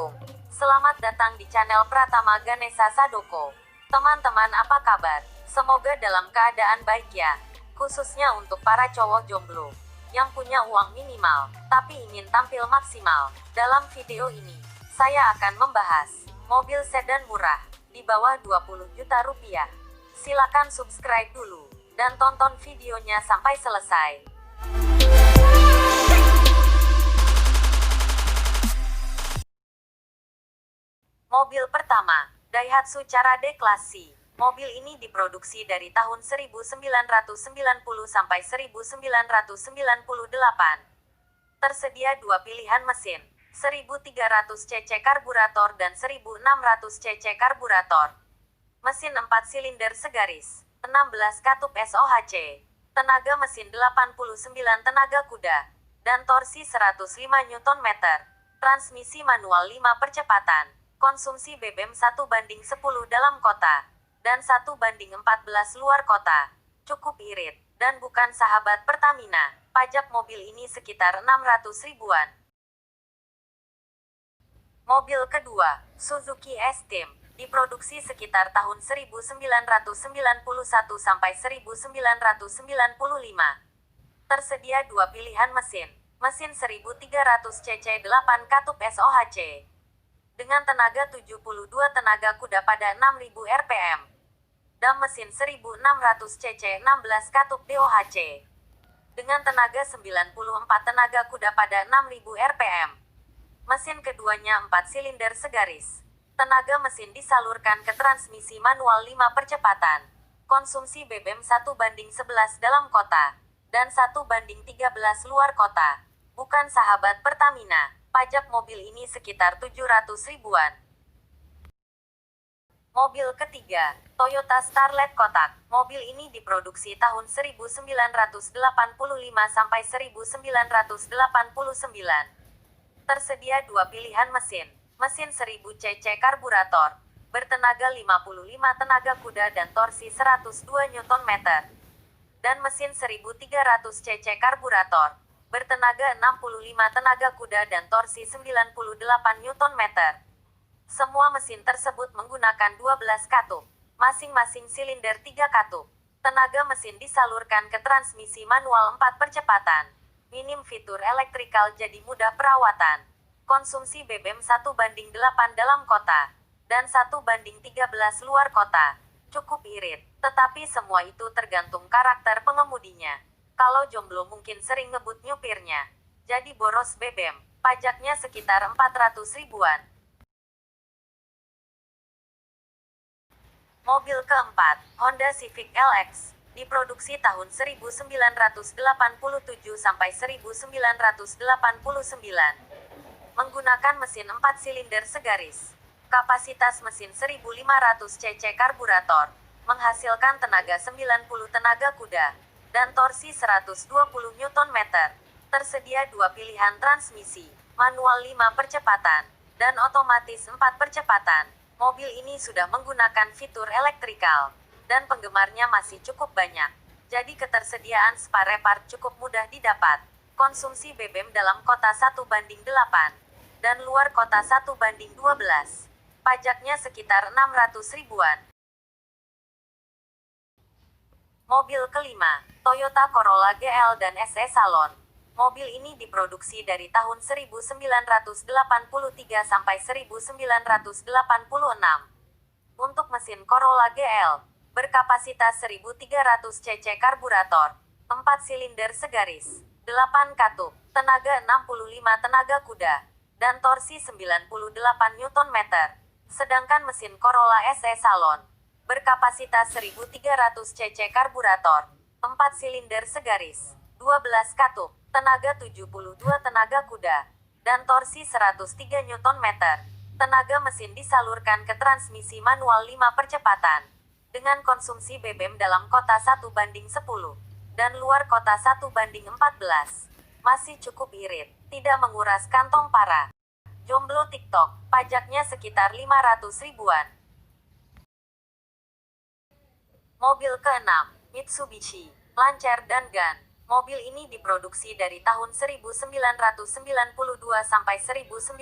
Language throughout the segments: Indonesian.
Assalamualaikum. Selamat datang di channel Pratama Ganesha Sadoko. Teman-teman, apa kabar? Semoga dalam keadaan baik ya. Khususnya untuk para cowok jomblo yang punya uang minimal, tapi ingin tampil maksimal. Dalam video ini, saya akan membahas mobil sedan murah di bawah 20 juta rupiah. Silakan subscribe dulu dan tonton videonya sampai selesai. Mobil pertama, Daihatsu Charade Classy. Mobil ini diproduksi dari tahun 1990 sampai 1998. Tersedia dua pilihan mesin, 1300 cc karburator dan 1600 cc karburator. Mesin 4 silinder segaris, 16 katup SOHC. Tenaga mesin 89 tenaga kuda, dan torsi 105 Nm. Transmisi manual 5 percepatan. Konsumsi BBM 1:10 dalam kota, dan 1:14 luar kota. Cukup irit, dan bukan sahabat Pertamina. Pajak mobil ini sekitar 600 ribuan. Mobil kedua, Suzuki S-Team, diproduksi sekitar tahun 1991 sampai 1995. Tersedia dua pilihan mesin, mesin 1300 cc 8 katup SOHC. Dengan tenaga 72 tenaga kuda pada 6000 rpm. Dan mesin 1600 cc 16 katup DOHC. Dengan tenaga 94 tenaga kuda pada 6000 rpm. Mesin keduanya 4 silinder segaris. Tenaga mesin disalurkan ke transmisi manual 5 percepatan. Konsumsi BBM 1:11 dalam kota, dan 1:13 luar kota. Bukan sahabat Pertamina. Pajak mobil ini sekitar 700 ribuan. Mobil ketiga, Toyota Starlet kotak. Mobil ini diproduksi tahun 1985 sampai 1989. Tersedia dua pilihan mesin, mesin 1000 cc karburator, bertenaga 55 tenaga kuda dan torsi 102 Nm. Dan mesin 1300 cc karburator, bertenaga 65 tenaga kuda dan torsi 98 Nm. Semua mesin tersebut menggunakan 12 katup, masing-masing silinder 3 katup. Tenaga mesin disalurkan ke transmisi manual 4 percepatan. Minim fitur elektrikal jadi mudah perawatan. Konsumsi BBM 1:8 dalam kota, dan 1:13 luar kota. Cukup irit, tetapi semua itu tergantung karakter pengemudinya. Kalau jomblo mungkin sering ngebut nyupirnya, jadi boros BBM, pajaknya sekitar 400 ribuan. Mobil keempat, Honda Civic LX, diproduksi tahun 1987 sampai 1989. Menggunakan mesin 4 silinder segaris. Kapasitas mesin 1500 cc karburator, menghasilkan tenaga 90 tenaga kuda, dan torsi 120 Nm. Tersedia dua pilihan transmisi, manual 5 percepatan, dan otomatis 4 percepatan. Mobil ini sudah menggunakan fitur elektrikal, dan penggemarnya masih cukup banyak. Jadi ketersediaan spare part cukup mudah didapat. Konsumsi BBM dalam kota 1:8, dan luar kota 1:12. Pajaknya sekitar 600 ribuan. Mobil kelima, Toyota Corolla GL dan SE Salon. Mobil ini diproduksi dari tahun 1983 sampai 1986. Untuk mesin Corolla GL, berkapasitas 1300 cc karburator, 4 silinder segaris, 8 katup, tenaga 65 tenaga kuda, dan torsi 98 Nm. Sedangkan mesin Corolla SE Salon, berkapasitas 1300 cc karburator, 4 silinder segaris, 12 katup, tenaga 72 tenaga kuda, dan torsi 103 Nm. Tenaga mesin disalurkan ke transmisi manual 5 percepatan, dengan konsumsi BBM dalam kota 1:10, dan luar kota 1:14. Masih cukup irit, tidak menguras kantong para jomblo TikTok. Pajaknya sekitar 500 ribuan. Mobil keenam, Mitsubishi Lancer dan Gun. Mobil ini diproduksi dari tahun 1992 sampai 1997.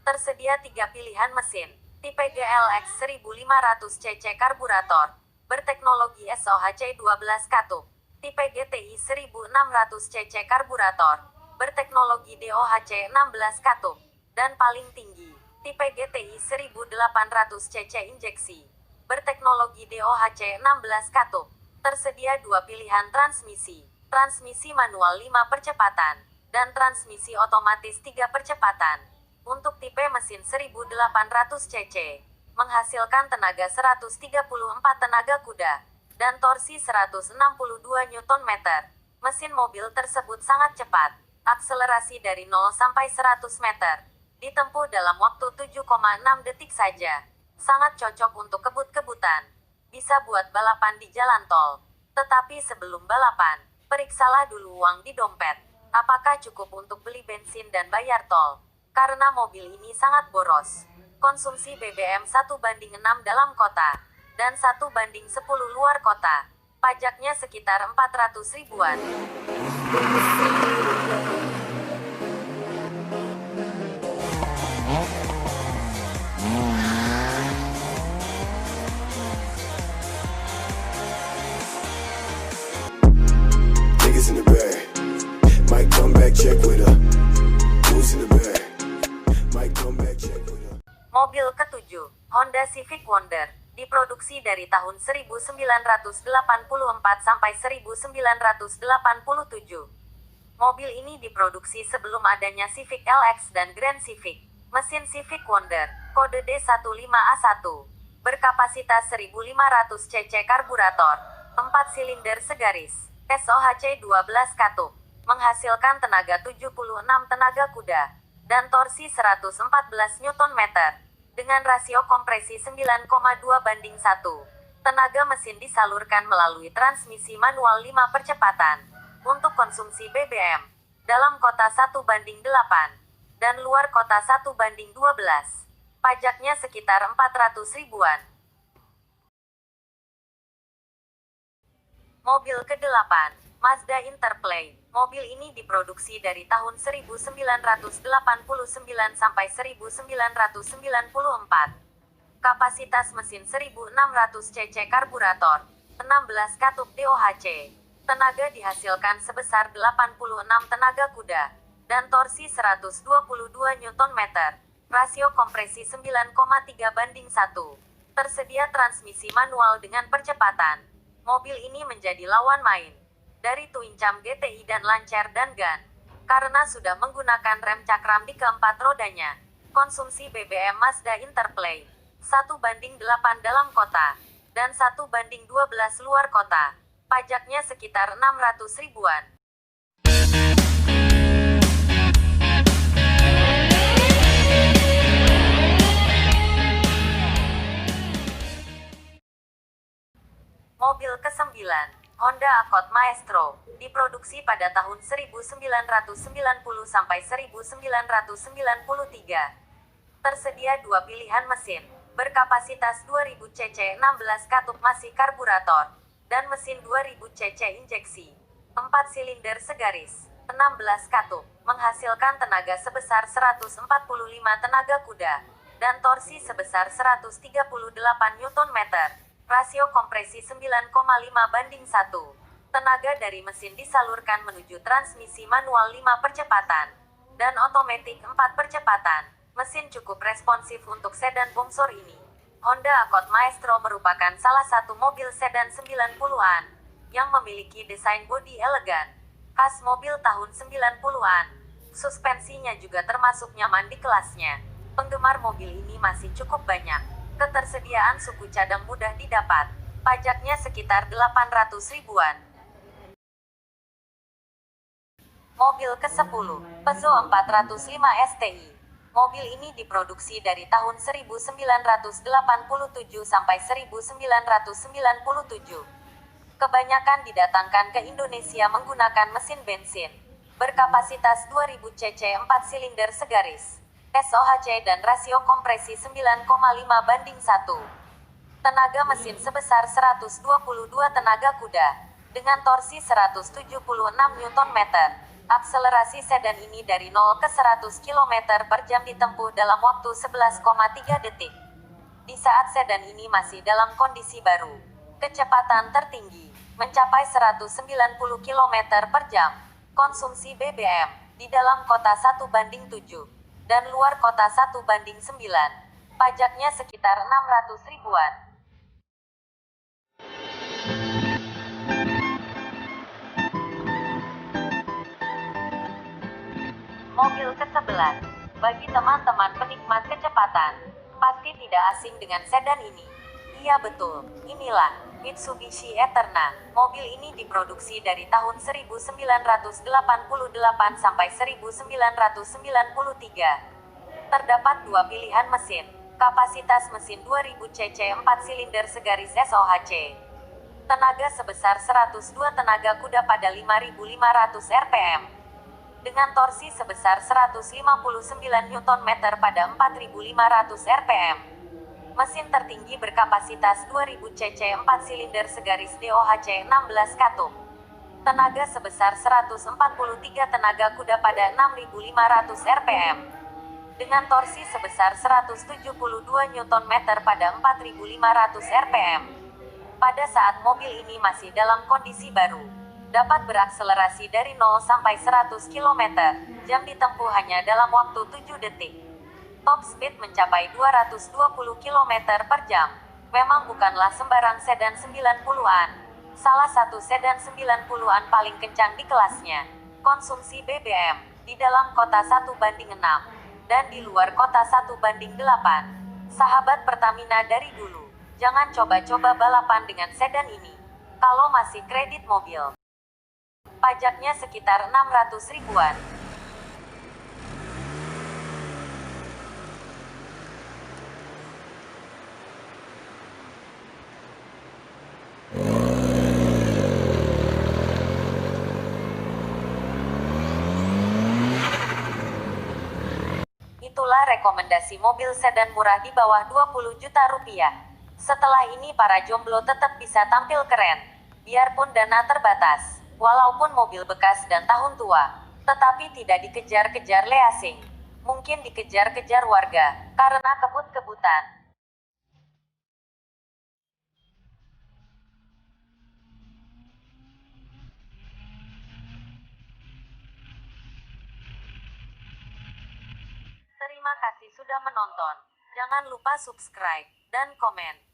Tersedia 3 pilihan mesin, tipe GLX 1500 cc karburator, berteknologi SOHC 12 katup, tipe GTI 1600 cc karburator, berteknologi DOHC 16 katup, dan paling tinggi, tipe GTI 1800 cc injeksi, berteknologi DOHC 16 katup. Tersedia 2 pilihan transmisi manual 5 percepatan, dan transmisi otomatis 3 percepatan. Untuk tipe mesin 1800 cc, menghasilkan tenaga 134 tenaga kuda, dan torsi 162 Nm. Mesin mobil tersebut sangat cepat, akselerasi dari 0 sampai 100 meter, ditempuh dalam waktu 7,6 detik saja. Sangat cocok untuk kebut-kebutan. Bisa buat balapan di jalan tol. Tetapi sebelum balapan, periksalah dulu uang di dompet. Apakah cukup untuk beli bensin dan bayar tol? Karena mobil ini sangat boros. Konsumsi BBM 1:6 dalam kota, dan 1:10 luar kota. Pajaknya sekitar 400 ribuan. In the bag, might come back check with her. Who's in the bag? Might come back check with her. Mobil ketujuh, Honda Civic Wonder, diproduksi dari tahun 1984 sampai 1987. Mobil ini diproduksi sebelum adanya Civic LX dan Grand Civic. Mesin Civic Wonder, kode D15A1, berkapasitas 1500 cc karburator, 4 silinder segaris. SOHC 12 katup, menghasilkan tenaga 76 tenaga kuda, dan torsi 114 Nm, dengan rasio kompresi 9,2:1. Tenaga mesin disalurkan melalui transmisi manual 5 percepatan. Untuk konsumsi BBM, dalam kota 1:8, dan luar kota 1:12. Pajaknya sekitar 400 ribuan. Mobil ke-8, Mazda Interplay. Mobil ini diproduksi dari tahun 1989 sampai 1994. Kapasitas mesin 1600 cc karburator, 16 katup DOHC. Tenaga dihasilkan sebesar 86 tenaga kuda, dan torsi 122 Nm. Rasio kompresi 9,3:1. Tersedia transmisi manual dengan percepatan. Mobil ini menjadi lawan main dari Twin Cam GTI dan Lancer dan Gun, karena sudah menggunakan rem cakram di keempat rodanya. Konsumsi BBM Mazda Interplay 1:8 dalam kota, dan 1:12 luar kota. Pajaknya sekitar 600 ribuan. Mobil ke-9, Honda Accord Maestro, diproduksi pada tahun 1990 sampai 1993. Tersedia 2 pilihan mesin, berkapasitas 2000 cc 16 katup masih karburator, dan mesin 2000 cc injeksi, 4 silinder segaris, 16 katup, menghasilkan tenaga sebesar 145 tenaga kuda, dan torsi sebesar 138 Nm. Rasio kompresi 9,5:1. Tenaga dari mesin disalurkan menuju transmisi manual 5 percepatan, dan otomatis 4 percepatan. Mesin cukup responsif untuk sedan bongsor ini. Honda Accord Maestro merupakan salah satu mobil sedan 90-an, yang memiliki desain bodi elegan, khas mobil tahun 90-an. Suspensinya juga termasuk nyaman di kelasnya. Penggemar mobil ini masih cukup banyak. Ketersediaan suku cadang mudah didapat. Pajaknya sekitar 800 ribuan. Mobil ke-10, Peugeot 405 STI. Mobil ini diproduksi dari tahun 1987 sampai 1997. Kebanyakan didatangkan ke Indonesia menggunakan mesin bensin, berkapasitas 2000 cc 4 silinder segaris, SOHC dan rasio kompresi 9,5:1. Tenaga mesin sebesar 122 tenaga kuda, dengan torsi 176 Nm. Akselerasi sedan ini dari 0 ke 100 km per jam ditempuh dalam waktu 11,3 detik. Di saat sedan ini masih dalam kondisi baru, kecepatan tertinggi mencapai 190 km per jam. Konsumsi BBM di dalam kota 1:7 dan luar kota 1:9. Pajaknya sekitar 600 ribuan. Mobil ke-11. Bagi teman-teman penikmat kecepatan, pasti tidak asing dengan sedan ini. Iya betul, inilah Mitsubishi Eterna. Mobil ini diproduksi dari tahun 1988 sampai 1993. Terdapat dua pilihan mesin. Kapasitas mesin 2000 cc 4 silinder segaris SOHC. Tenaga sebesar 102 tenaga kuda pada 5.500 rpm. Dengan torsi sebesar 159 Nm pada 4.500 rpm. Mesin tertinggi berkapasitas 2000 cc 4 silinder segaris DOHC 16 katup. Tenaga sebesar 143 tenaga kuda pada 6.500 rpm. Dengan torsi sebesar 172 Nm pada 4.500 rpm. Pada saat mobil ini masih dalam kondisi baru, dapat berakselerasi dari 0 sampai 100 km jam ditempuh hanya dalam waktu 7 detik. Top speed mencapai 220 km per jam. Memang bukanlah sembarang sedan 90-an. Salah satu sedan 90-an paling kencang di kelasnya. Konsumsi BBM di dalam kota 1:6 dan di luar kota 1:8. Sahabat Pertamina dari dulu, jangan coba-coba balapan dengan sedan ini. Kalau masih kredit mobil, pajaknya sekitar 600 ribuan. Itulah rekomendasi mobil sedan murah di bawah 20 juta rupiah. Setelah ini para jomblo tetap bisa tampil keren, biarpun dana terbatas. Walaupun mobil bekas dan tahun tua, tetapi tidak dikejar-kejar leasing. Mungkin dikejar-kejar warga, karena kebut-kebutan. Terima kasih sudah menonton. Jangan lupa subscribe dan komen.